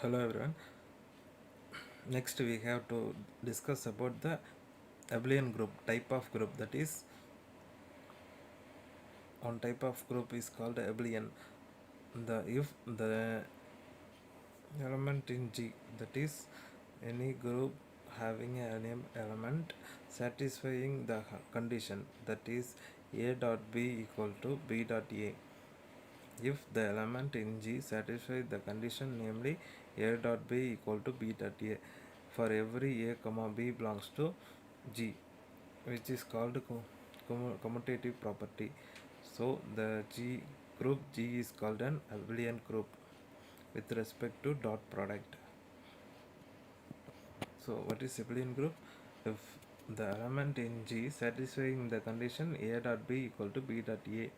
Hello everyone. Next we have to discuss about the abelian group, type of group. That is, one type of group is called abelian. The if the element in G, that is any group having an element satisfying the condition, that is A dot B equal to B dot A. If the element in G satisfies the condition, namely A dot B equal to B dot A, for every A comma B belongs to G, which is called commutative property. So the G group G is called an abelian group with respect to dot product. So what is abelian group? If the element in G satisfying the condition A dot B equal to B dot A,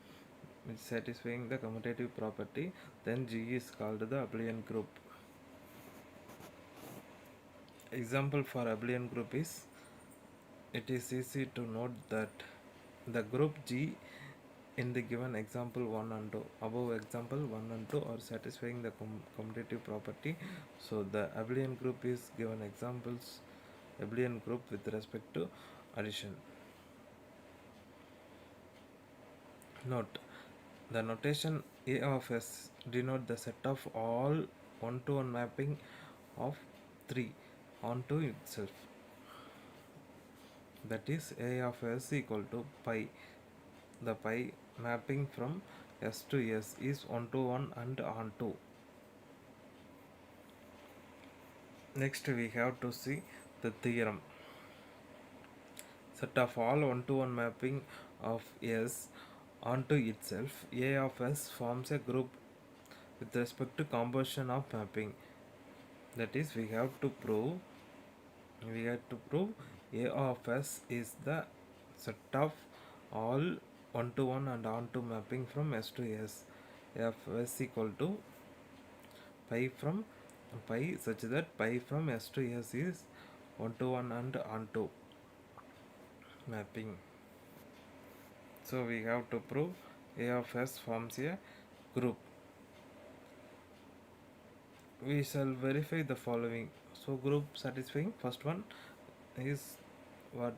which satisfying the commutative property, then G is called the abelian group. Example for abelian group is, it is easy to note that the group G in the given example 1 and 2, above example 1 and 2 are satisfying the commutative property. So the abelian group is given examples abelian group with respect to addition. Note, the notation A of S denote the set of all one-to-one mapping of 3 onto itself. That is, A of S equal to pi. The pi mapping from S to S is one-to-one and onto. Next we have to see the theorem. Set of all one-to-one mapping of S onto itself, A of S forms a group with respect to composition of mapping. That is, we have to prove A of S is the set of all one-to-one and onto mapping from S to S. A of S equal to pi such that pi from S to S is one-to-one and onto mapping. So we have to prove A of S forms a group. We shall verify the following. So group satisfying, first one is what?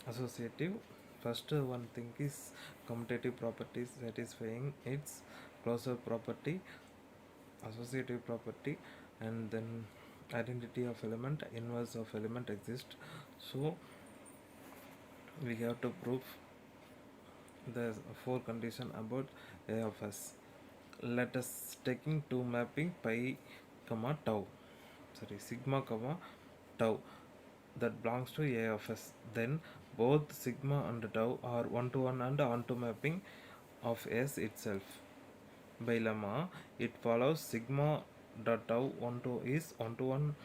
Associative. First one thing is commutative properties satisfying its closure property, associative property, and then identity of element, inverse of element exists. So we have to prove the four condition about A of S. Let us taking two mapping pi comma tau, sigma comma tau, that belongs to A of S. Then both sigma and tau are one-to-one and onto mapping of S itself. By lemma, it follows sigma dot tau onto is one-to-one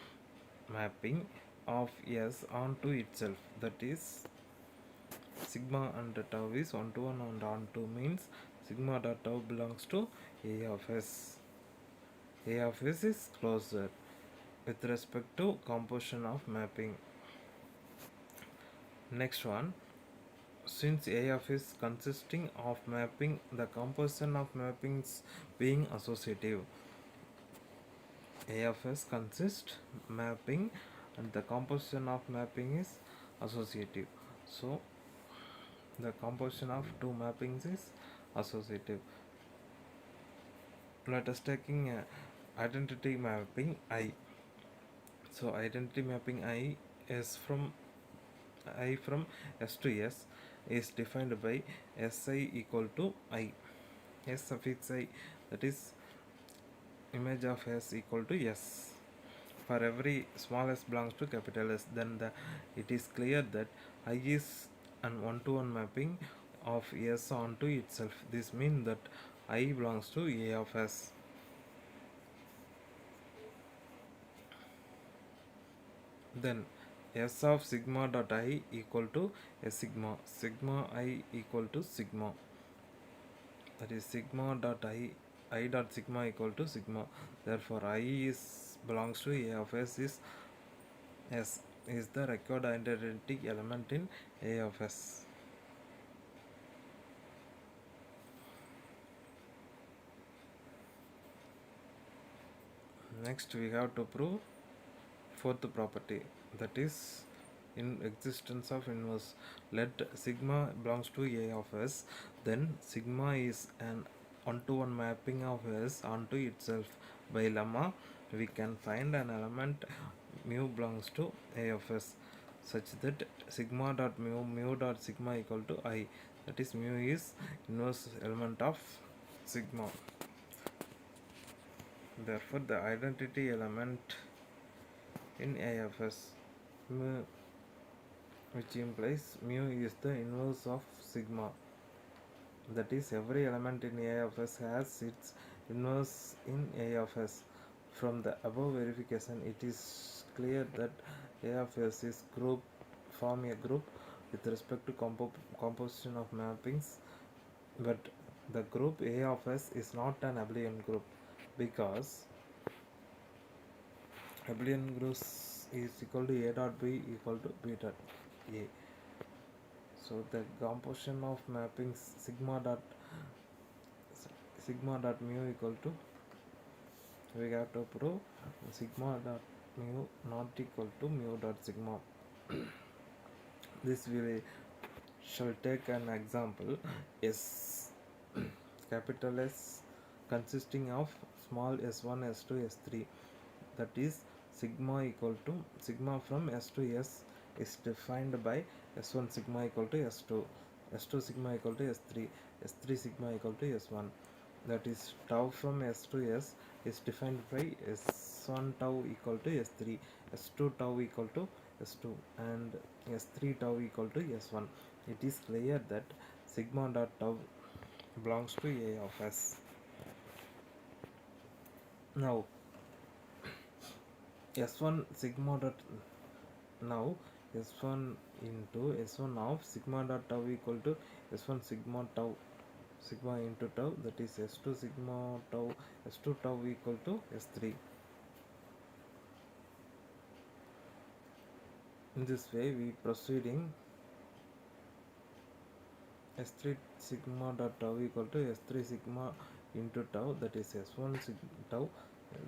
mapping of S onto itself. That is, sigma and tau is one-to-one and onto means sigma dot tau belongs to A of S. A of S is closure with respect to composition of mapping. Next one, since A of S consisting of mapping, the composition of mappings being associative. A of S consists mapping and the composition of mapping is associative. So the composition of two mappings is associative. Let us taking identity mapping I. So identity mapping I from S to S is defined by Si equal to I. S suffix I, that is image of S equal to S. For every small s belongs to capital S, then it is clear that I is an one-to-one mapping of S onto itself. This means that I belongs to A of S. Then S of sigma dot I equal to S sigma I equal to sigma. That is sigma dot I dot sigma equal to sigma. Therefore I is belongs to A of S is the required identity element in A of S. Next we have to prove fourth property, that is in existence of inverse. Let sigma belongs to A of S, then sigma is an one-to-one mapping of S onto itself. By lemma we can find an element mu belongs to A of S such that sigma dot mu dot sigma equal to I, that is mu is inverse element of sigma. Therefore the identity element in A of S, mu, which implies mu is the inverse of sigma. That is, every element in A of S has its inverse in A of S. From the above verification, it is clear that A of S is form a group with respect to composition of mappings, but the group A of S is not an abelian group because abelian group is equal to A dot B equal to B dot A. So the composition of mappings sigma dot mu equal to, we have to prove sigma dot mu not equal to mu dot sigma. This we shall take an example. S capital S consisting of small s1 s2 s3, that is sigma equal to sigma from s to s is defined by s1 sigma equal to s2, s2 sigma equal to s3, s3 sigma equal to s1. That is tau from s to s is defined by s1 tau equal to s3, s2 tau equal to s2, and s3 tau equal to s1. It is clear that sigma dot tau belongs to A of S. Now s1 sigma dot, now s1 into s1 of sigma dot tau equal to s1 sigma tau sigma into tau, that is s2 sigma tau s2 tau equal to s3. In this way we proceeding s3 sigma dot tau equal to s3 sigma into tau, that is s1 tau,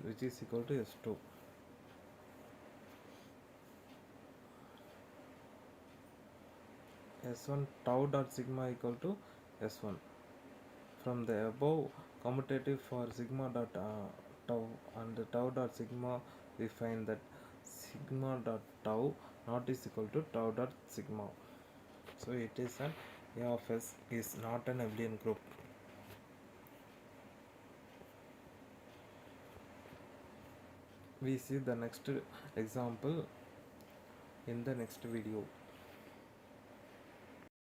which is equal to s2. S1 tau dot sigma equal to S1. From the above commutative for sigma dot tau and tau dot sigma, we find that sigma dot tau not is equal to tau dot sigma. So it is an A of S is not an abelian group. We see the next example in the next video.